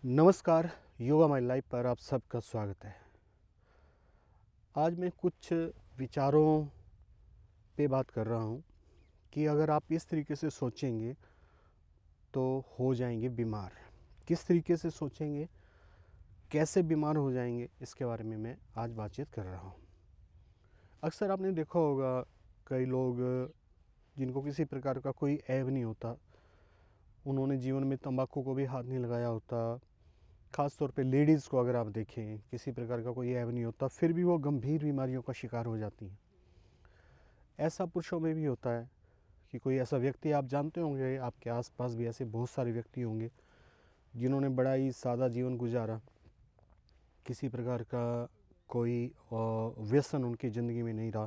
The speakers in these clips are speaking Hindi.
नमस्कार, योगा माई लाइफ पर आप सबका स्वागत है। आज मैं कुछ विचारों पे बात कर रहा हूँ कि अगर आप इस तरीके से सोचेंगे तो हो जाएंगे बीमार। किस तरीके से सोचेंगे, कैसे बीमार हो जाएंगे, इसके बारे में मैं आज बातचीत कर रहा हूँ। अक्सर आपने देखा होगा कई लोग जिनको किसी प्रकार का कोई ऐब नहीं होता, उन्होंने जीवन में तंबाकू को भी हाथ नहीं लगाया होता। ख़ास तौर पे लेडीज़ को अगर आप देखें, किसी प्रकार का कोई ऐब नहीं होता, फिर भी वो गंभीर बीमारियों का शिकार हो जाती हैं। ऐसा पुरुषों में भी होता है कि कोई ऐसा व्यक्ति आप जानते होंगे, आपके आसपास भी ऐसे बहुत सारे व्यक्ति होंगे जिन्होंने बड़ा ही सादा जीवन गुजारा, किसी प्रकार का कोई व्यसन उनकी ज़िंदगी में नहीं रहा,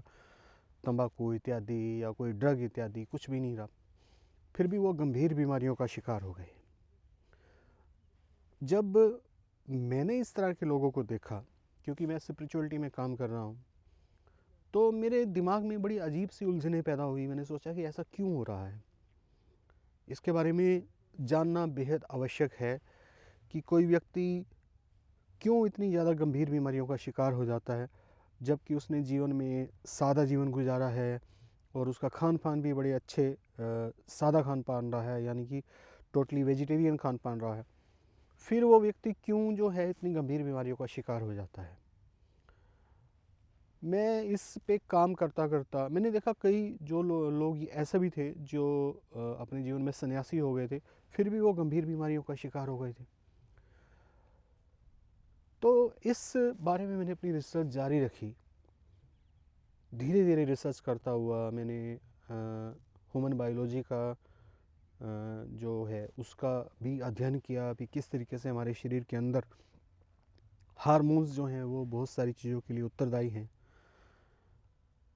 तंबाकू इत्यादि या कोई ड्रग इत्यादि कुछ भी नहीं रहा, फिर भी वो गंभीर बीमारियों का शिकार हो गए। जब मैंने इस तरह के लोगों को देखा, क्योंकि मैं स्पिरिचुअलिटी में काम कर रहा हूँ, तो मेरे दिमाग में बड़ी अजीब सी उलझनें पैदा हुई। मैंने सोचा कि ऐसा क्यों हो रहा है, इसके बारे में जानना बेहद आवश्यक है कि कोई व्यक्ति क्यों इतनी ज़्यादा गंभीर बीमारियों का शिकार हो जाता है, जबकि उसने जीवन में सादा जीवन गुजारा है और उसका खान पान भी बड़े अच्छे सादा खान पान रहा है, यानी कि टोटली वेजिटेरियन खान पान रहा है। फिर वो व्यक्ति क्यों जो है इतनी गंभीर बीमारियों का शिकार हो जाता है। मैं इस पे काम करता करता मैंने देखा कई जो लोग ऐसे भी थे जो अपने जीवन में सन्यासी हो गए थे, फिर भी वो गंभीर बीमारियों का शिकार हो गए थे। तो इस बारे में मैंने अपनी रिसर्च जारी रखी। धीरे धीरे रिसर्च करता हुआ मैंने ह्यूमन बायोलॉजी का जो है उसका भी अध्ययन किया कि किस तरीके से हमारे शरीर के अंदर हार्मोन्स जो हैं वो बहुत सारी चीज़ों के लिए उत्तरदायी हैं,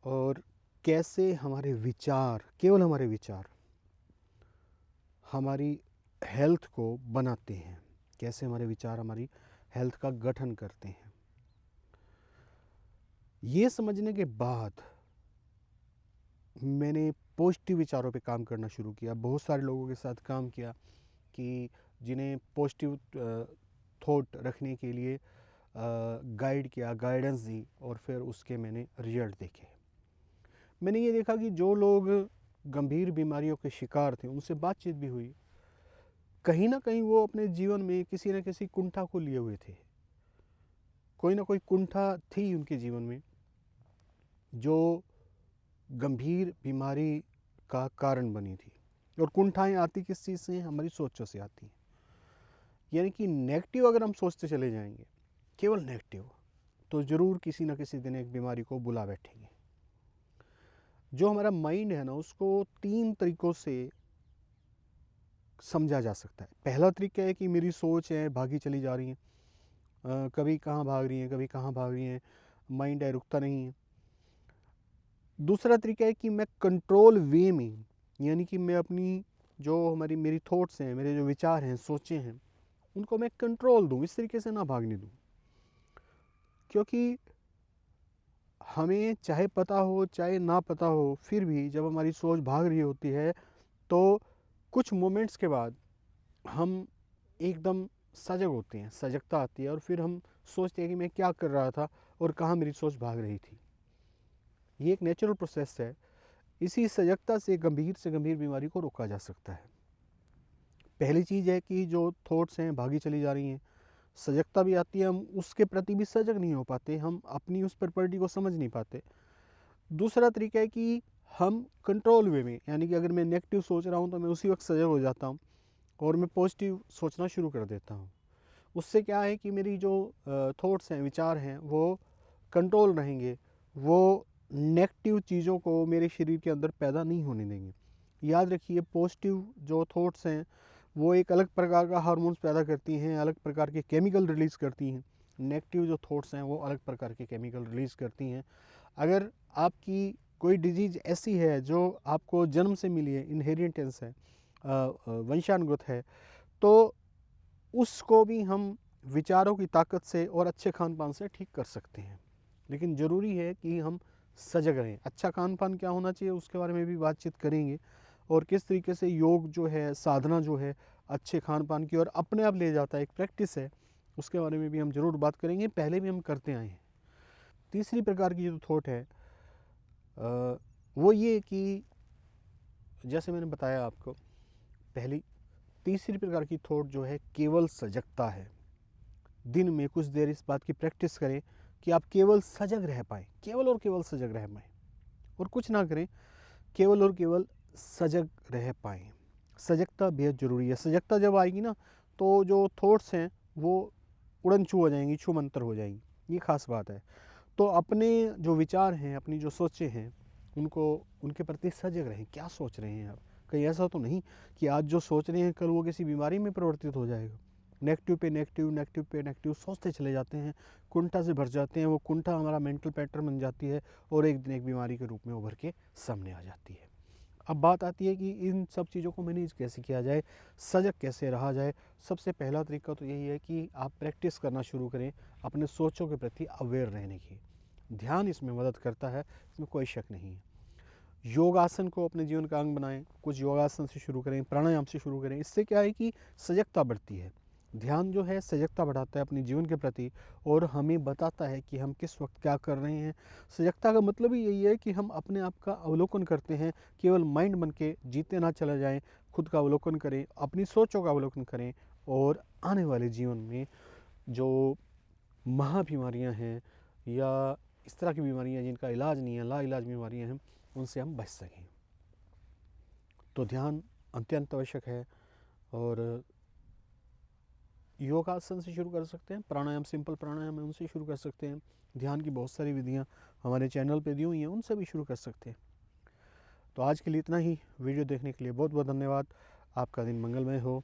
और कैसे हमारे विचार, केवल हमारे विचार हमारी हेल्थ को बनाते हैं, कैसे हमारे विचार हमारी हेल्थ का गठन करते हैं। ये समझने के बाद मैंने पॉजिटिव विचारों पे काम करना शुरू किया। बहुत सारे लोगों के साथ काम किया कि जिन्हें पॉजिटिव थॉट रखने के लिए गाइड किया, गाइडेंस दी, और फिर उसके मैंने रिजल्ट देखे। मैंने ये देखा कि जो लोग गंभीर बीमारियों के शिकार थे, उनसे बातचीत भी हुई, कहीं ना कहीं वो अपने जीवन में किसी न किसी कुंठा को लिए हुए थे। कोई ना कोई कुंठा थी उनके जीवन में जो गंभीर बीमारी का कारण बनी थी। और कुंठाएं आती किस चीज़ से? हमारी सोचों से आती हैं। यानी कि नेगेटिव अगर हम सोचते चले जाएंगे, केवल नेगेटिव, तो ज़रूर किसी न किसी दिन एक बीमारी को बुला बैठेंगे। जो हमारा माइंड है ना, उसको 3 तरीक़ों से समझा जा सकता है। पहला तरीका है कि मेरी सोच है भागी चली जा रही है, कभी कहाँ भाग रही हैं, कभी कहाँ भाग रही हैं, माइंड है रुकता नहीं है। दूसरा तरीका है कि मैं कंट्रोल वे में, यानी कि मैं अपनी जो मेरी थॉट्स हैं, मेरे जो विचार हैं, सोचें हैं, उनको मैं कंट्रोल दूँ, इस तरीके से ना भागने दूँ। क्योंकि हमें चाहे पता हो चाहे ना पता हो, फिर भी जब हमारी सोच भाग रही होती है तो कुछ मोमेंट्स के बाद हम एकदम सजग होते हैं, सजगता आती है, और फिर हम सोचते हैं कि मैं क्या कर रहा था और कहाँ मेरी सोच भाग रही थी। ये एक नेचुरल प्रोसेस है। इसी सजगता से गंभीर बीमारी को रोका जा सकता है। पहली चीज़ है कि जो थॉट्स हैं भागी चली जा रही हैं, सजगता भी आती है, हम उसके प्रति भी सजग नहीं हो पाते, हम अपनी उस प्रॉपर्टी को समझ नहीं पाते। दूसरा तरीका है कि हम कंट्रोल वे में, यानी कि अगर मैं नेगेटिव सोच रहा हूँ तो मैं उसी वक्त सजग हो जाता हूँ और मैं पॉजिटिव सोचना शुरू कर देता हूँ। उससे क्या है कि मेरी जो थॉट्स हैं, विचार हैं, वो कंट्रोल रहेंगे, वो नेगेटिव चीज़ों को मेरे शरीर के अंदर पैदा नहीं होने देंगे। याद रखिए, पॉजिटिव जो थॉट्स हैं वो एक अलग प्रकार का हार्मोन्स पैदा करती हैं, अलग प्रकार के केमिकल रिलीज़ करती हैं। नेगेटिव जो थॉट्स हैं वो अलग प्रकार के केमिकल रिलीज़ करती हैं। अगर आपकी कोई डिजीज़ ऐसी है जो आपको जन्म से मिली है, इनहेरिटेंस है, वंशानुगत है, तो उसको भी हम विचारों की ताकत से और अच्छे खान पान से ठीक कर सकते हैं। लेकिन ज़रूरी है कि हम सजग रहें। अच्छा खान पान क्या होना चाहिए, उसके बारे में भी बातचीत करेंगे, और किस तरीके से योग जो है, साधना जो है, अच्छे खान पान की ओर अपने आप ले जाता है, एक प्रैक्टिस है, उसके बारे में भी हम ज़रूर बात करेंगे, पहले भी हम करते आए हैं। तीसरी प्रकार की जो थॉट है वो ये कि जैसे मैंने बताया आपको पहली, तीसरी प्रकार की थॉट जो है केवल सजगता है। दिन में कुछ देर इस बात की प्रैक्टिस करें कि आप केवल सजग रह पाएँ, केवल और केवल सजग रह पाएँ और कुछ ना करें, केवल और केवल सजग रह पाएँ। सजगता बेहद ज़रूरी है। सजगता जब आएगी ना तो जो थॉट्स हैं वो उड़न छू हो जाएंगी, छू मंतर हो जाएंगी, ये खास बात है। तो अपने जो विचार हैं, अपनी जो सोचें हैं, उनको उनके प्रति सजग रहें। क्या सोच रहे हैं आप? कहीं ऐसा तो नहीं कि आज जो सोच रहे हैं कल वो किसी बीमारी में परिवर्तित हो जाएगा। नेगेटिव पे नेगेटिव, नेगेटिव पे नेगेटिव सोचते चले जाते हैं, कुंठा से भर जाते हैं, वो कुंठा हमारा मेंटल पैटर्न बन जाती है और एक दिन एक बीमारी के रूप में उभर के सामने आ जाती है। अब बात आती है कि इन सब चीज़ों को मैनेज कैसे किया जाए, सजग कैसे रहा जाए। सबसे पहला तरीका तो यही है कि आप प्रैक्टिस करना शुरू करें अपने सोचों के प्रति अवेयर रहने की। ध्यान इसमें मदद करता है, इसमें कोई शक नहीं है। योगासन को अपने जीवन का अंग बनाएं, कुछ योगासन से शुरू करें, प्राणायाम से शुरू करें। इससे क्या है कि सजगता बढ़ती है। ध्यान जो है सजगता बढ़ाता है अपने जीवन के प्रति और हमें बताता है कि हम किस वक्त क्या कर रहे हैं। सजगता का मतलब ही यही है कि हम अपने आप का अवलोकन करते हैं, केवल माइंड बन के जीते ना चला जाएं, खुद का अवलोकन करें, अपनी सोचों का अवलोकन करें और आने वाले जीवन में जो महाबीमारियां हैं या इस तरह की बीमारियां जिनका इलाज नहीं है, लाइलाज बीमारियां हैं, उनसे हम बच सकें। तो ध्यान अत्यंत आवश्यक है और योगासन से शुरू कर सकते हैं, प्राणायाम, सिंपल प्राणायाम है उनसे शुरू कर सकते हैं। ध्यान की बहुत सारी विधियाँ हमारे चैनल पे दी हुई हैं, उनसे भी शुरू कर सकते हैं। तो आज के लिए इतना ही। वीडियो देखने के लिए बहुत बहुत धन्यवाद। आपका दिन मंगलमय हो।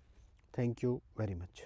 Thank you very much.